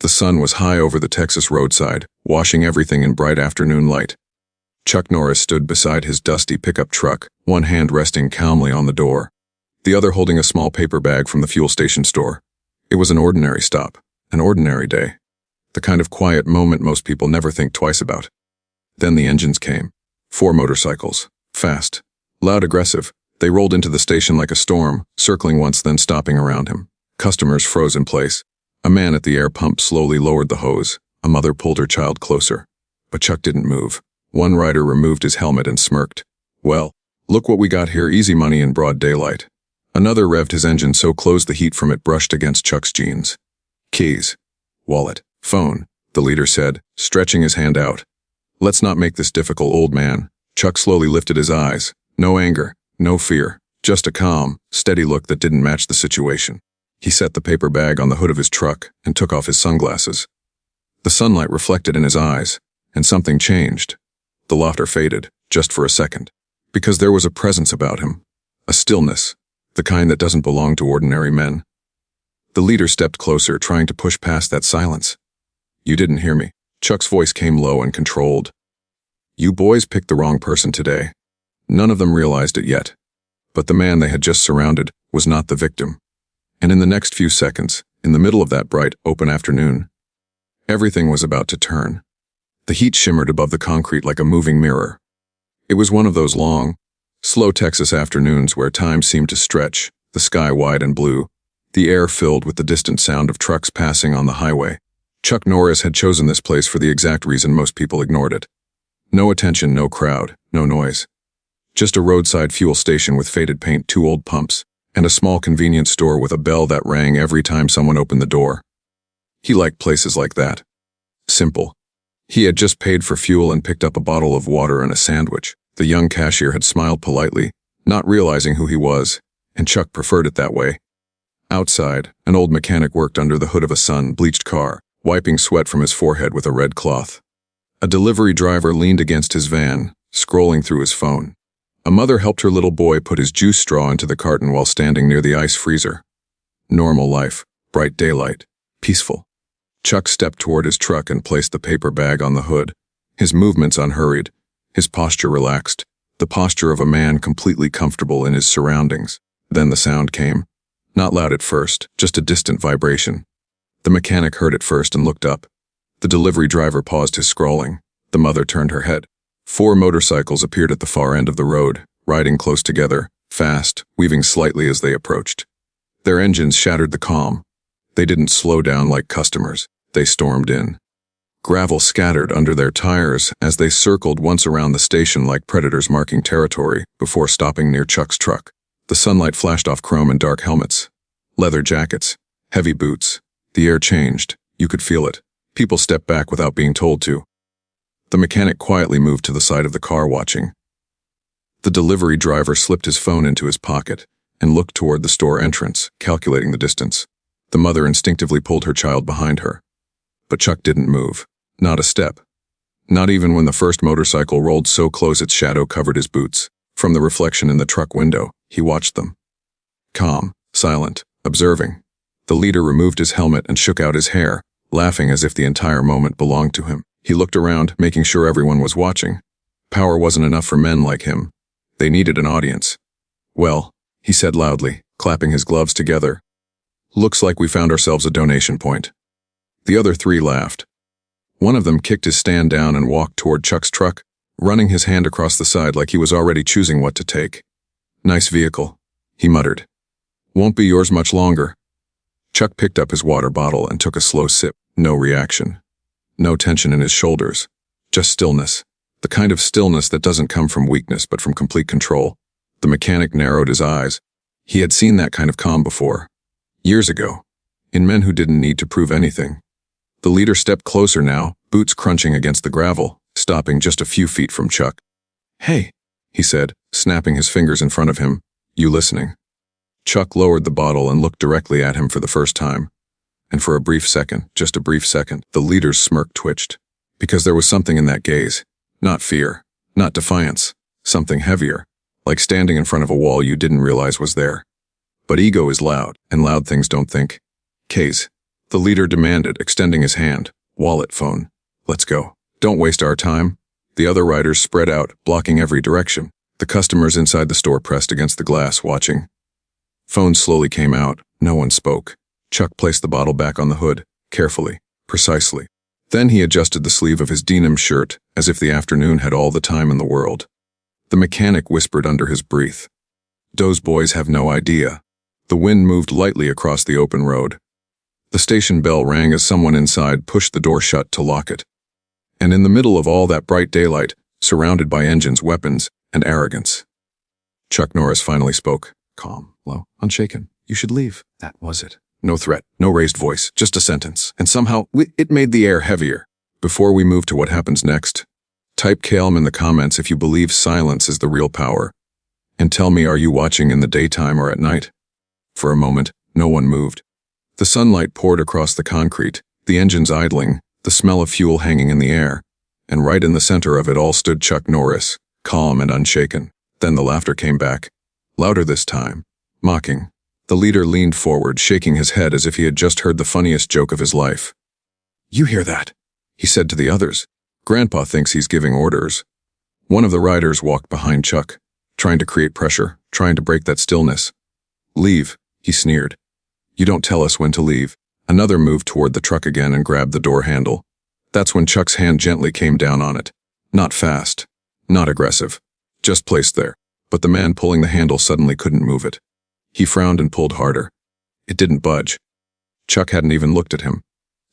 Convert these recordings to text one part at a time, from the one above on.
The sun was high over the Texas roadside, washing everything in bright afternoon light. Chuck Norris stood beside his dusty pickup truck, one hand resting calmly on the door, the other holding a small paper bag from the fuel station store. It was an ordinary stop, an ordinary day. The kind of quiet moment most people never think twice about. Then the engines came. 4 motorcycles. Fast. Loud, aggressive. They rolled into the station like a storm, circling once then stopping around him. Customers froze in place. A man at the air pump slowly lowered the hose. A mother pulled her child closer. But Chuck didn't move. One rider removed his helmet and smirked. "Well, look what we got here, easy money in broad daylight." Another revved his engine so close the heat from it brushed against Chuck's jeans. "Keys. Wallet. Phone," the leader said, stretching his hand out. "Let's not make this difficult, old man." Chuck slowly lifted his eyes. No anger, no fear, just a calm, steady look that didn't match the situation. He set the paper bag on the hood of his truck and took off his sunglasses. The sunlight reflected in his eyes, and something changed. The laughter faded, just for a second, because there was a presence about him, a stillness, the kind that doesn't belong to ordinary men. The leader stepped closer, trying to push past that silence. "You didn't hear me." Chuck's voice came low and controlled. "You boys picked the wrong person today." None of them realized it yet. But the man they had just surrounded was not the victim. And in the next few seconds, in the middle of that bright, open afternoon, everything was about to turn. The heat shimmered above the concrete like a moving mirror. It was one of those long, slow Texas afternoons where time seemed to stretch, the sky wide and blue, the air filled with the distant sound of trucks passing on the highway. Chuck Norris had chosen this place for the exact reason most people ignored it. No attention, no crowd, no noise. Just a roadside fuel station with faded paint, 2 old pumps, and a small convenience store with a bell that rang every time someone opened the door. He liked places like that. Simple. He had just paid for fuel and picked up a bottle of water and a sandwich. The young cashier had smiled politely, not realizing who he was, and Chuck preferred it that way. Outside, an old mechanic worked under the hood of a sun-bleached car, wiping sweat from his forehead with a red cloth. A delivery driver leaned against his van, scrolling through his phone. A mother helped her little boy put his juice straw into the carton while standing near the ice freezer. Normal life, bright daylight, peaceful. Chuck stepped toward his truck and placed the paper bag on the hood, his movements unhurried, his posture relaxed, the posture of a man completely comfortable in his surroundings. Then the sound came. Not loud at first, just a distant vibration. The mechanic heard it first and looked up. The delivery driver paused his scrolling. The mother turned her head. 4 motorcycles appeared at the far end of the road, riding close together, fast, weaving slightly as they approached. Their engines shattered the calm. They didn't slow down like customers. They stormed in. Gravel scattered under their tires as they circled once around the station like predators marking territory before stopping near Chuck's truck. The sunlight flashed off chrome and dark helmets, leather jackets, heavy boots. The air changed. You could feel it. People stepped back without being told to. The mechanic quietly moved to the side of the car watching. The delivery driver slipped his phone into his pocket and looked toward the store entrance, calculating the distance. The mother instinctively pulled her child behind her. But Chuck didn't move. Not a step. Not even when the first motorcycle rolled so close its shadow covered his boots. From the reflection in the truck window, he watched them. Calm, silent, observing. The leader removed his helmet and shook out his hair, laughing as if the entire moment belonged to him. He looked around, making sure everyone was watching. Power wasn't enough for men like him. They needed an audience. "Well," he said loudly, clapping his gloves together. "Looks like we found ourselves a donation point." The other 3 laughed. One of them kicked his stand down and walked toward Chuck's truck, running his hand across the side like he was already choosing what to take. "Nice vehicle," he muttered. "Won't be yours much longer." Chuck picked up his water bottle and took a slow sip. No reaction. No tension in his shoulders. Just stillness. The kind of stillness that doesn't come from weakness but from complete control. The mechanic narrowed his eyes. He had seen that kind of calm before. Years ago. In men who didn't need to prove anything. The leader stepped closer now, boots crunching against the gravel, stopping just a few feet from Chuck. "Hey," he said, snapping his fingers in front of him. "You listening?" Chuck lowered the bottle and looked directly at him for the first time. And for a brief second, just a brief second, the leader's smirk twitched. Because there was something in that gaze. Not fear, not defiance, something heavier, like standing in front of a wall you didn't realize was there. But ego is loud, and loud things don't think. "Case." The leader demanded, extending his hand. Wallet, phone. Let's go. Don't waste our time. The other riders spread out, blocking every direction. The customers inside the store pressed against the glass, watching. Phones slowly came out. No one spoke. Chuck placed the bottle back on the hood, carefully, precisely. Then he adjusted the sleeve of his denim shirt, as if the afternoon had all the time in the world. The mechanic whispered under his breath. Those boys have no idea. The wind moved lightly across the open road. The station bell rang as someone inside pushed the door shut to lock it. And in the middle of all that bright daylight, surrounded by engines, weapons, and arrogance, Chuck Norris finally spoke. Calm, low, unshaken. You should leave. That was it. No threat, no raised voice, just a sentence. And somehow, it made the air heavier. Before we move to what happens next, type calm in the comments if you believe silence is the real power. And tell me, are you watching in the daytime or at night? For a moment, no one moved. The sunlight poured across the concrete, the engines idling, the smell of fuel hanging in the air. And right in the center of it all stood Chuck Norris, calm and unshaken. Then the laughter came back. Louder this time. Mocking. The leader leaned forward, shaking his head as if he had just heard the funniest joke of his life. You hear that? He said to the others. Grandpa thinks he's giving orders. One of the riders walked behind Chuck, trying to create pressure, trying to break that stillness. Leave, he sneered. You don't tell us when to leave. Another moved toward the truck again and grabbed the door handle. That's when Chuck's hand gently came down on it. Not fast, not aggressive, just placed there. But the man pulling the handle suddenly couldn't move it. He frowned and pulled harder. It didn't budge. Chuck hadn't even looked at him.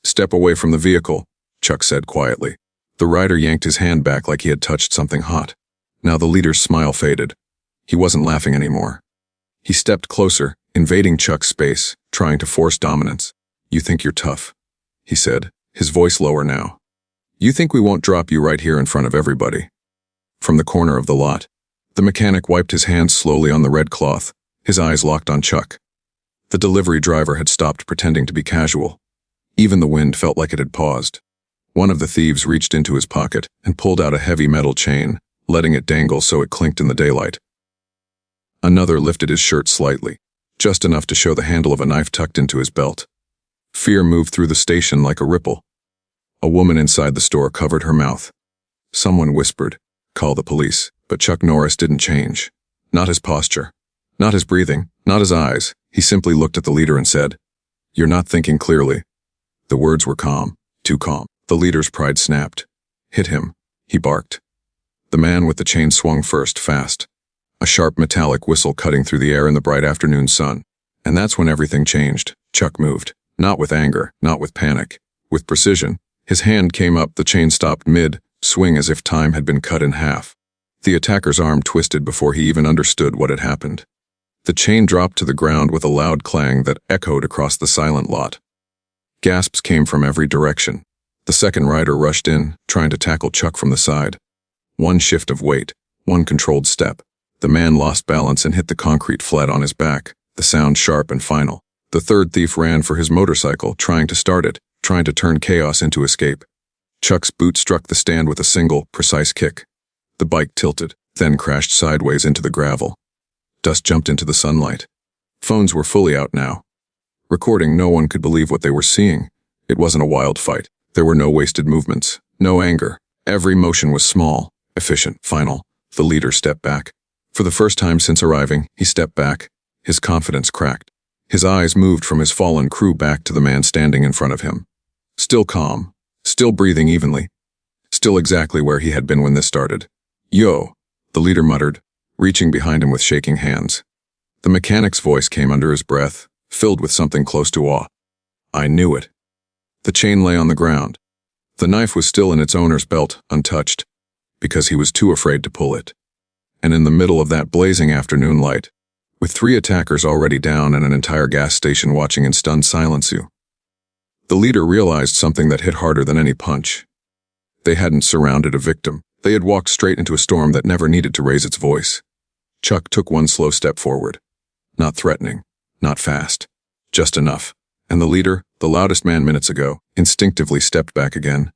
Step away from the vehicle, Chuck said quietly. The rider yanked his hand back like he had touched something hot. Now the leader's smile faded. He wasn't laughing anymore. He stepped closer, invading Chuck's space, trying to force dominance. You think you're tough, he said, his voice lower now. You think we won't drop you right here in front of everybody? From the corner of the lot, the mechanic wiped his hands slowly on the red cloth, his eyes locked on Chuck. The delivery driver had stopped pretending to be casual. Even the wind felt like it had paused. One of the thieves reached into his pocket and pulled out a heavy metal chain, letting it dangle so it clinked in the daylight. Another lifted his shirt slightly, just enough to show the handle of a knife tucked into his belt. Fear moved through the station like a ripple. A woman inside the store covered her mouth. Someone whispered, "Call the police," but Chuck Norris didn't change. Not his posture, not his breathing, not his eyes. He simply looked at the leader and said, "You're not thinking clearly." The words were calm, too calm. The leader's pride snapped. "Hit him," he barked. The man with the chain swung first, fast. A sharp metallic whistle cutting through the air in the bright afternoon sun. And that's when everything changed. Chuck moved. Not with anger, not with panic. With precision. His hand came up, the chain stopped mid-swing as if time had been cut in half. The attacker's arm twisted before he even understood what had happened. The chain dropped to the ground with a loud clang that echoed across the silent lot. Gasps came from every direction. The second rider rushed in, trying to tackle Chuck from the side. One shift of weight, one controlled step. The man lost balance and hit the concrete flat on his back, the sound sharp and final. The third thief ran for his motorcycle, trying to start it, trying to turn chaos into escape. Chuck's boot struck the stand with a single, precise kick. The bike tilted, then crashed sideways into the gravel. Dust jumped into the sunlight. Phones were fully out now. Recording, no one could believe what they were seeing. It wasn't a wild fight. There were no wasted movements, no anger. Every motion was small, efficient, final. The leader stepped back. For the first time since arriving, he stepped back. His confidence cracked. His eyes moved from his fallen crew back to the man standing in front of him. Still calm, still breathing evenly, still exactly where he had been when this started. "Yo," the leader muttered, reaching behind him with shaking hands. The mechanic's voice came under his breath, filled with something close to awe. "I knew it." The chain lay on the ground. The knife was still in its owner's belt, untouched, because he was too afraid to pull it. And in the middle of that blazing afternoon light, with 3 attackers already down and an entire gas station watching in stunned silence, the leader realized something that hit harder than any punch. They hadn't surrounded a victim. They had walked straight into a storm that never needed to raise its voice. Chuck took one slow step forward. Not threatening, not fast, just enough. And the leader, the loudest man minutes ago, instinctively stepped back again.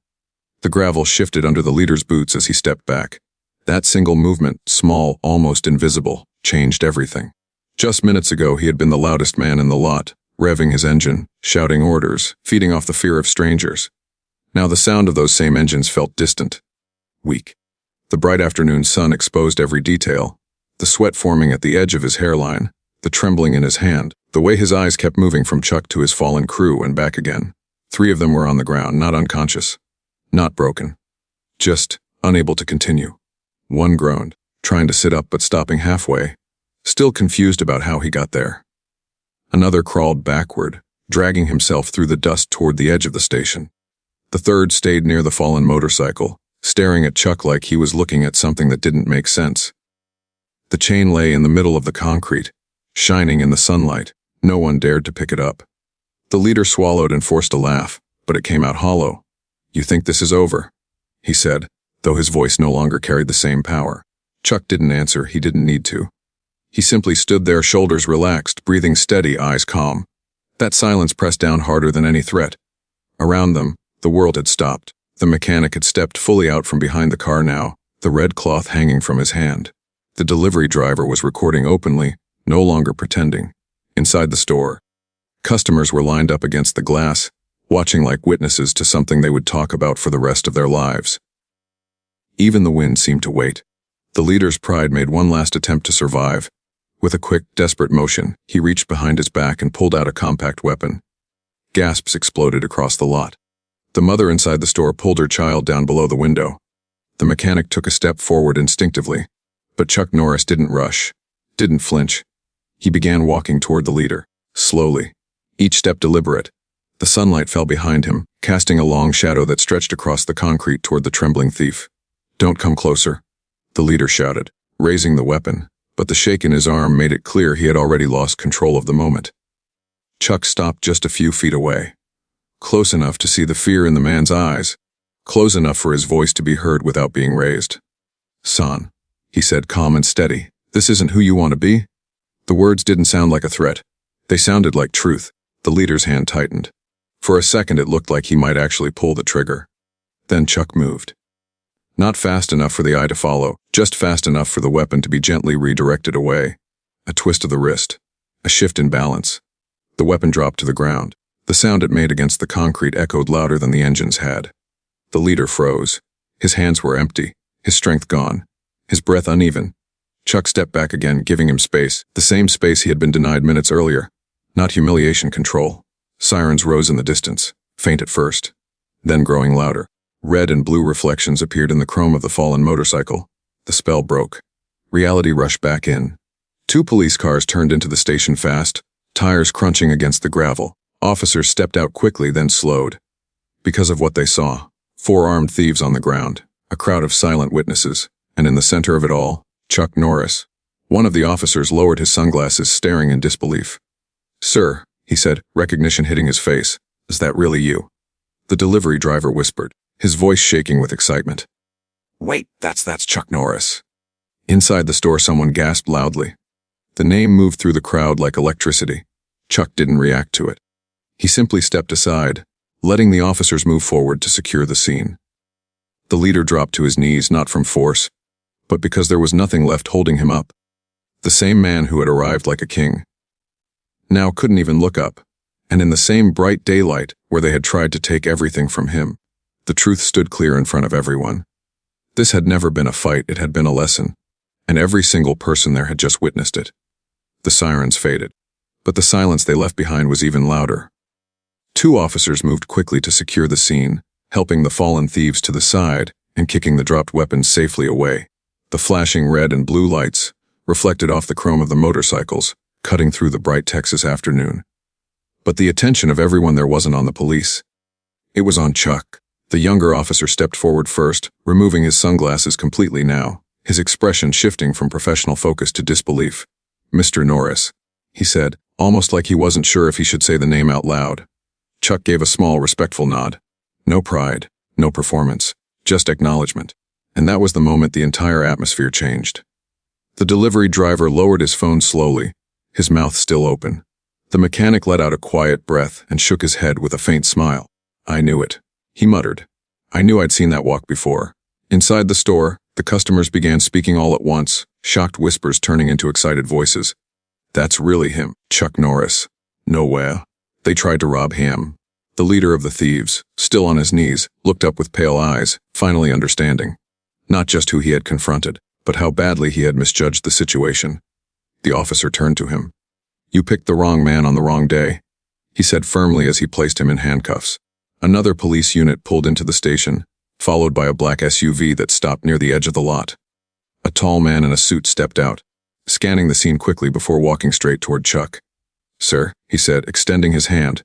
The gravel shifted under the leader's boots as he stepped back. That single movement, small, almost invisible, changed everything. Just minutes ago he had been the loudest man in the lot, revving his engine, shouting orders, feeding off the fear of strangers. Now the sound of those same engines felt distant, weak. The bright afternoon sun exposed every detail, the sweat forming at the edge of his hairline, the trembling in his hand, the way his eyes kept moving from Chuck to his fallen crew and back again. 3 of them were on the ground, not unconscious, not broken, just unable to continue. One groaned, trying to sit up but stopping halfway, still confused about how he got there. Another crawled backward, dragging himself through the dust toward the edge of the station. The third stayed near the fallen motorcycle, staring at Chuck like he was looking at something that didn't make sense. The chain lay in the middle of the concrete, shining in the sunlight. No one dared to pick it up. The leader swallowed and forced a laugh, but it came out hollow. "You think this is over?" he said, though his voice no longer carried the same power. Chuck didn't answer. He didn't need to. He simply stood there, shoulders relaxed, breathing steady, eyes calm. That silence pressed down harder than any threat. Around them, the world had stopped. The mechanic had stepped fully out from behind the car now, the red cloth hanging from his hand. The delivery driver was recording openly, no longer pretending. Inside the store, customers were lined up against the glass, watching like witnesses to something they would talk about for the rest of their lives. Even the wind seemed to wait. The leader's pride made one last attempt to survive. With a quick, desperate motion, he reached behind his back and pulled out a compact weapon. Gasps exploded across the lot. The mother inside the store pulled her child down below the window. The mechanic took a step forward instinctively, but Chuck Norris didn't rush, didn't flinch. He began walking toward the leader, slowly, each step deliberate. The sunlight fell behind him, casting a long shadow that stretched across the concrete toward the trembling thief. "Don't come closer," the leader shouted, raising the weapon, but the shake in his arm made it clear he had already lost control of the moment. Chuck stopped just a few feet away, close enough to see the fear in the man's eyes, close enough for his voice to be heard without being raised. "Son," he said, calm and steady, "this isn't who you want to be?" The words didn't sound like a threat. They sounded like truth. The leader's hand tightened. For a second it looked like he might actually pull the trigger. Then Chuck moved. Not fast enough for the eye to follow, just fast enough for the weapon to be gently redirected away. A twist of the wrist. A shift in balance. The weapon dropped to the ground. The sound it made against the concrete echoed louder than the engines had. The leader froze. His hands were empty, his strength gone, his breath uneven. Chuck stepped back again, giving him space, the same space he had been denied minutes earlier. Not humiliation, control. Sirens rose in the distance, faint at first, then growing louder. Red and blue reflections appeared in the chrome of the fallen motorcycle. The spell broke. Reality rushed back in. 2 police cars turned into the station fast, tires crunching against the gravel. Officers stepped out quickly, then slowed. Because of what they saw. 4 armed thieves on the ground, a crowd of silent witnesses, and in the center of it all, Chuck Norris. One of the officers lowered his sunglasses, staring in disbelief. "Sir," he said, recognition hitting his face, "is that really you?" The delivery driver whispered, his voice shaking with excitement. "Wait, that's Chuck Norris." Inside the store, someone gasped loudly. The name moved through the crowd like electricity. Chuck didn't react to it. He simply stepped aside, letting the officers move forward to secure the scene. The leader dropped to his knees, not from force, but because there was nothing left holding him up. The same man who had arrived like a king now couldn't even look up, and in the same bright daylight where they had tried to take everything from him, the truth stood clear in front of everyone. This had never been a fight, it had been a lesson, and every single person there had just witnessed it. The sirens faded, but the silence they left behind was even louder. 2 officers moved quickly to secure the scene, helping the fallen thieves to the side and kicking the dropped weapons safely away. The flashing red and blue lights reflected off the chrome of the motorcycles, cutting through the bright Texas afternoon. But the attention of everyone there wasn't on the police. It was on Chuck. The younger officer stepped forward first, removing his sunglasses completely now, his expression shifting from professional focus to disbelief. "Mr. Norris," he said, almost like he wasn't sure if he should say the name out loud. Chuck gave a small, respectful nod. No pride, no performance, just acknowledgement. And that was the moment the entire atmosphere changed. The delivery driver lowered his phone slowly, his mouth still open. The mechanic let out a quiet breath and shook his head with a faint smile. "I knew it," he muttered. "I knew I'd seen that walk before." Inside the store, the customers began speaking all at once, shocked whispers turning into excited voices. "That's really him, Chuck Norris. Nowhere. They tried to rob him. The leader of the thieves, still on his knees, looked up with pale eyes, finally understanding. Not just who he had confronted, but how badly he had misjudged the situation. The officer turned to him. "You picked the wrong man on the wrong day," he said firmly as he placed him in handcuffs. Another police unit pulled into the station, followed by a black SUV that stopped near the edge of the lot. A tall man in a suit stepped out, scanning the scene quickly before walking straight toward Chuck. "Sir," he said, extending his hand.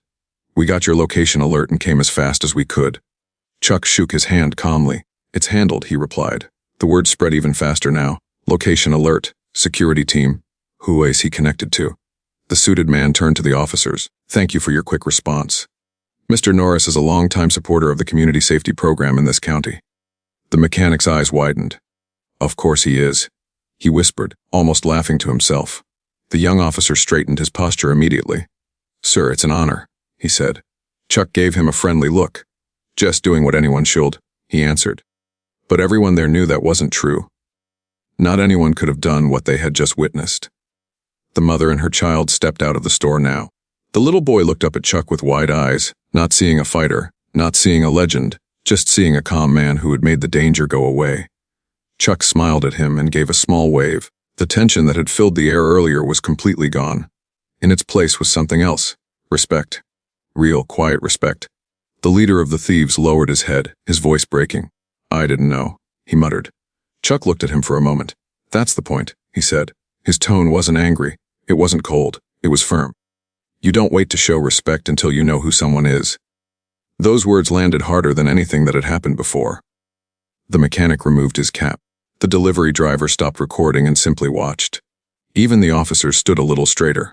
"We got your location alert and came as fast as we could." Chuck shook his hand calmly. "It's handled," he replied. The word spread even faster now. "Location alert. Security team." Who is he connected to? The suited man turned to the officers. "Thank you for your quick response. Mr. Norris is a longtime supporter of the community safety program in this county." The mechanic's eyes widened. "Of course he is," he whispered, almost laughing to himself. The young officer straightened his posture immediately. "Sir, it's an honor," he said. Chuck gave him a friendly look. "Just doing what anyone should," he answered. But everyone there knew that wasn't true. Not anyone could have done what they had just witnessed. The mother and her child stepped out of the store now. The little boy looked up at Chuck with wide eyes, not seeing a fighter, not seeing a legend, just seeing a calm man who had made the danger go away. Chuck smiled at him and gave a small wave. The tension that had filled the air earlier was completely gone. In its place was something else. Respect. Real, quiet respect. The leader of the thieves lowered his head, his voice breaking. "I didn't know," he muttered. Chuck looked at him for a moment. "That's the point," he said. His tone wasn't angry. It wasn't cold. It was firm. "You don't wait to show respect until you know who someone is." Those words landed harder than anything that had happened before. The mechanic removed his cap. The delivery driver stopped recording and simply watched. Even the officers stood a little straighter.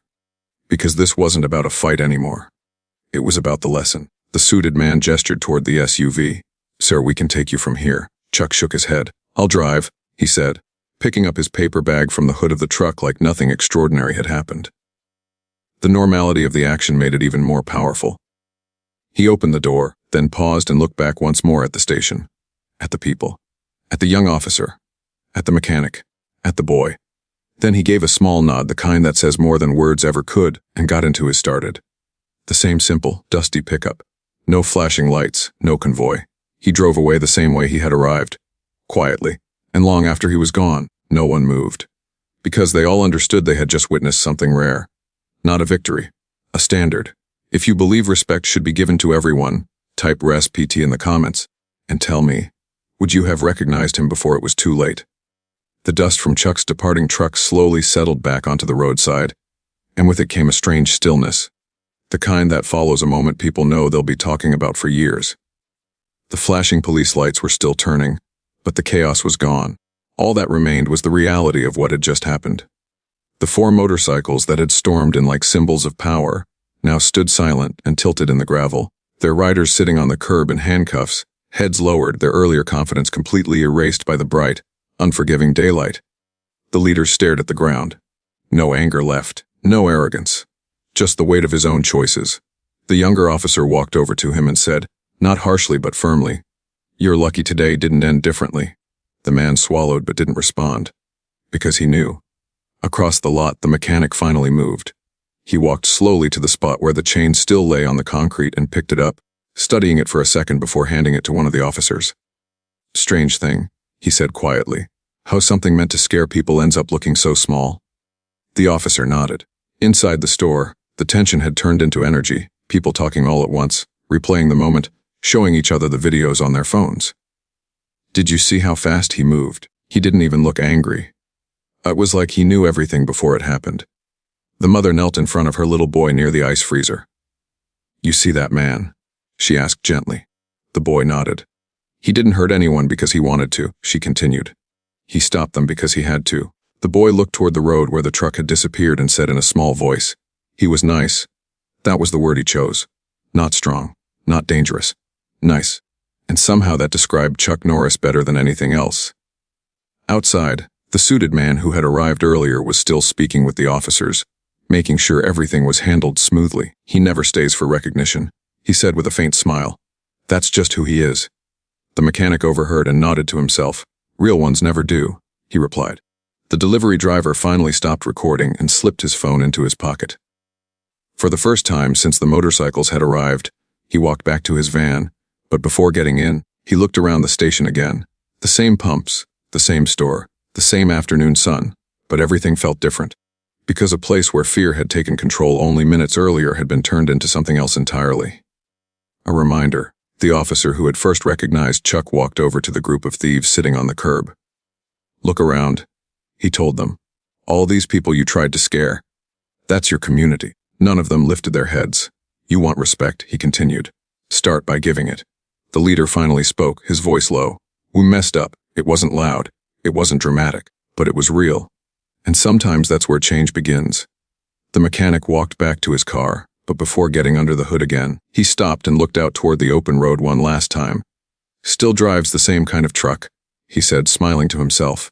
Because this wasn't about a fight anymore. It was about the lesson. The suited man gestured toward the SUV. "Sir, we can take you from here." Chuck shook his head. "I'll drive," he said, picking up his paper bag from the hood of the truck like nothing extraordinary had happened. The normality of the action made it even more powerful. He opened the door, then paused and looked back once more at the station. At the people. At the young officer. At the mechanic. At the boy. Then he gave a small nod, the kind that says more than words ever could, and got into his started. The same simple, dusty pickup. No flashing lights, no convoy. He drove away the same way he had arrived. Quietly. And long after he was gone, no one moved. Because they all understood they had just witnessed something rare. Not a victory. A standard. If you believe respect should be given to everyone, type RESPT in the comments, and tell me, would you have recognized him before it was too late? The dust from Chuck's departing truck slowly settled back onto the roadside, and with it came a strange stillness. The kind that follows a moment people know they'll be talking about for years. The flashing police lights were still turning, but the chaos was gone. All that remained was the reality of what had just happened. The 4 motorcycles that had stormed in like symbols of power now stood silent and tilted in the gravel, their riders sitting on the curb in handcuffs, heads lowered, their earlier confidence completely erased by the bright, unforgiving daylight. The leader stared at the ground. No anger left, no arrogance, just the weight of his own choices. The younger officer walked over to him and said, not harshly but firmly, "You're lucky today didn't end differently." The man swallowed but didn't respond. Because he knew. Across the lot, the mechanic finally moved. He walked slowly to the spot where the chain still lay on the concrete and picked it up, studying it for a second before handing it to one of the officers. "Strange thing," he said quietly, "how something meant to scare people ends up looking so small." The officer nodded. Inside the store, the tension had turned into energy, people talking all at once, replaying the moment, showing each other the videos on their phones. "Did you see how fast he moved? He didn't even look angry. It was like he knew everything before it happened." The mother knelt in front of her little boy near the ice freezer. "You see that man?" she asked gently. The boy nodded. "He didn't hurt anyone because he wanted to," she continued. "He stopped them because he had to." The boy looked toward the road where the truck had disappeared and said in a small voice, "He was nice." That was the word he chose. Not strong, not dangerous. Nice. And somehow that described Chuck Norris better than anything else. Outside, the suited man who had arrived earlier was still speaking with the officers, making sure everything was handled smoothly. "He never stays for recognition," he said with a faint smile. "That's just who he is." The mechanic overheard and nodded to himself. "Real ones never do," he replied. The delivery driver finally stopped recording and slipped his phone into his pocket. For the first time since the motorcycles had arrived, he walked back to his van, but before getting in, he looked around the station again. The same pumps, the same store, the same afternoon sun, but everything felt different. Because a place where fear had taken control only minutes earlier had been turned into something else entirely. A reminder. The officer who had first recognized Chuck walked over to the group of thieves sitting on the curb. "Look around," he told them. "All these people you tried to scare. That's your community." None of them lifted their heads. "You want respect," he continued. "Start by giving it." The leader finally spoke, his voice low. "We messed up. It wasn't loud. It wasn't dramatic. But it was real. And sometimes that's where change begins." The mechanic walked back to his car, but before getting under the hood again, he stopped and looked out toward the open road one last time. "Still drives the same kind of truck," he said, smiling to himself.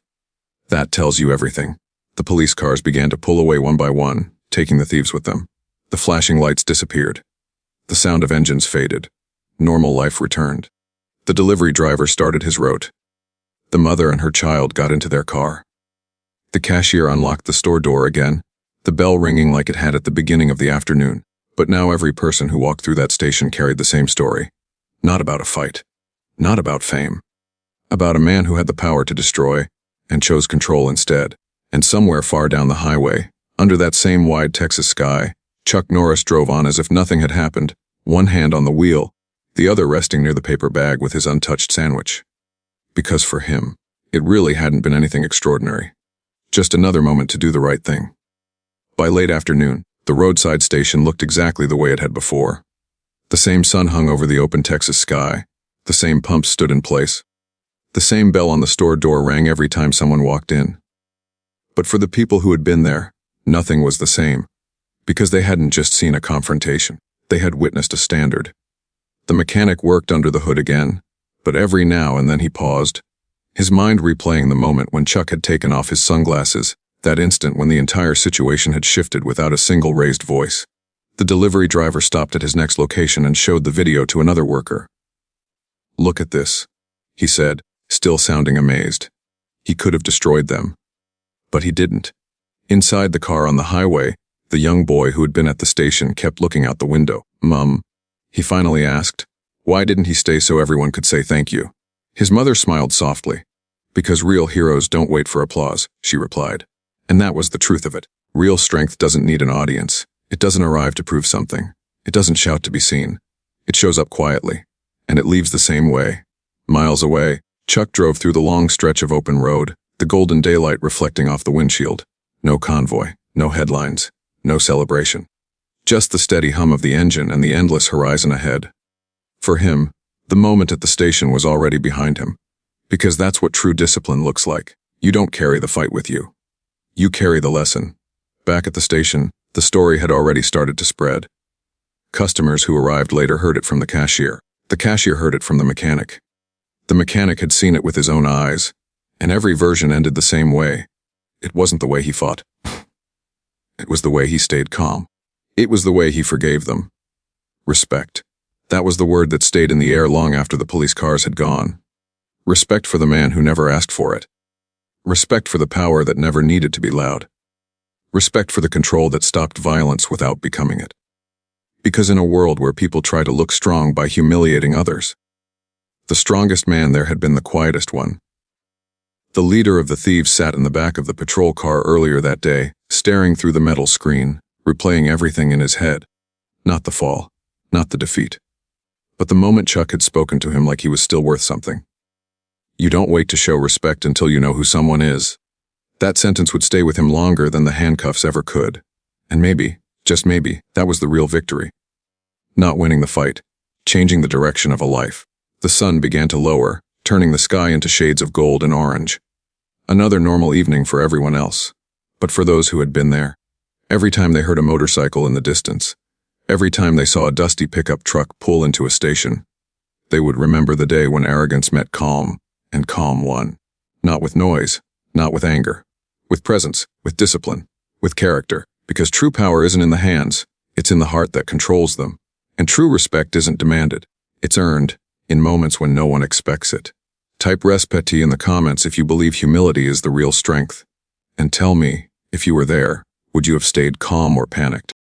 "That tells you everything." The police cars began to pull away one by one, taking the thieves with them. The flashing lights disappeared. The sound of engines faded. Normal life returned. The delivery driver started his route. The mother and her child got into their car. The cashier unlocked the store door again, the bell ringing like it had at the beginning of the afternoon. But now every person who walked through that station carried the same story. Not about a fight. Not about fame. About a man who had the power to destroy, and chose control instead. And somewhere far down the highway, under that same wide Texas sky, Chuck Norris drove on as if nothing had happened, one hand on the wheel, the other resting near the paper bag with his untouched sandwich. Because for him, it really hadn't been anything extraordinary. Just another moment to do the right thing. By late afternoon, the roadside station looked exactly the way it had before. The same sun hung over the open Texas sky. The same pumps stood in place. The same bell on the store door rang every time someone walked in. But for the people who had been there, nothing was the same. Because they hadn't just seen a confrontation, they had witnessed a standard. The mechanic worked under the hood again, but every now and then he paused, his mind replaying the moment when Chuck had taken off his sunglasses, that instant when the entire situation had shifted without a single raised voice. The delivery driver stopped at his next location and showed the video to another worker. "Look at this," he said, still sounding amazed. He could have destroyed them. But he didn't. Inside the car on the highway, the young boy who had been at the station kept looking out the window. "Mum," he finally asked, "why didn't he stay so everyone could say thank you?" His mother smiled softly. "Because real heroes don't wait for applause," she replied. And that was the truth of it. Real strength doesn't need an audience. It doesn't arrive to prove something. It doesn't shout to be seen. It shows up quietly. And it leaves the same way. Miles away, Chuck drove through the long stretch of open road, the golden daylight reflecting off the windshield. No convoy, no headlines, no celebration. Just the steady hum of the engine and the endless horizon ahead. For him, the moment at the station was already behind him. Because that's what true discipline looks like. You don't carry the fight with you. You carry the lesson. Back at the station, the story had already started to spread. Customers who arrived later heard it from the cashier. The cashier heard it from the mechanic. The mechanic had seen it with his own eyes, and every version ended the same way. It wasn't the way he fought. It was the way he stayed calm. It was the way he forgave them. Respect. That was the word that stayed in the air long after the police cars had gone. Respect for the man who never asked for it. Respect for the power that never needed to be loud. Respect for the control that stopped violence without becoming it. Because in a world where people try to look strong by humiliating others, the strongest man there had been the quietest one. The leader of the thieves sat in the back of the patrol car earlier that day, staring through the metal screen, replaying everything in his head. Not the fall, not the defeat, but the moment Chuck had spoken to him like he was still worth something. You don't wait to show respect until you know who someone is. That sentence would stay with him longer than the handcuffs ever could. And maybe, just maybe, that was the real victory. Not winning the fight, changing the direction of a life. The sun began to lower, turning the sky into shades of gold and orange. Another normal evening for everyone else. But for those who had been there, every time they heard a motorcycle in the distance, every time they saw a dusty pickup truck pull into a station, they would remember the day when arrogance met calm, and calm won. Not with noise, not with anger, with presence, with discipline, with character, because true power isn't in the hands, it's in the heart that controls them. And true respect isn't demanded, it's earned, in moments when no one expects it. Type respect in the comments if you believe humility is the real strength. And tell me, if you were there, would you have stayed calm or panicked?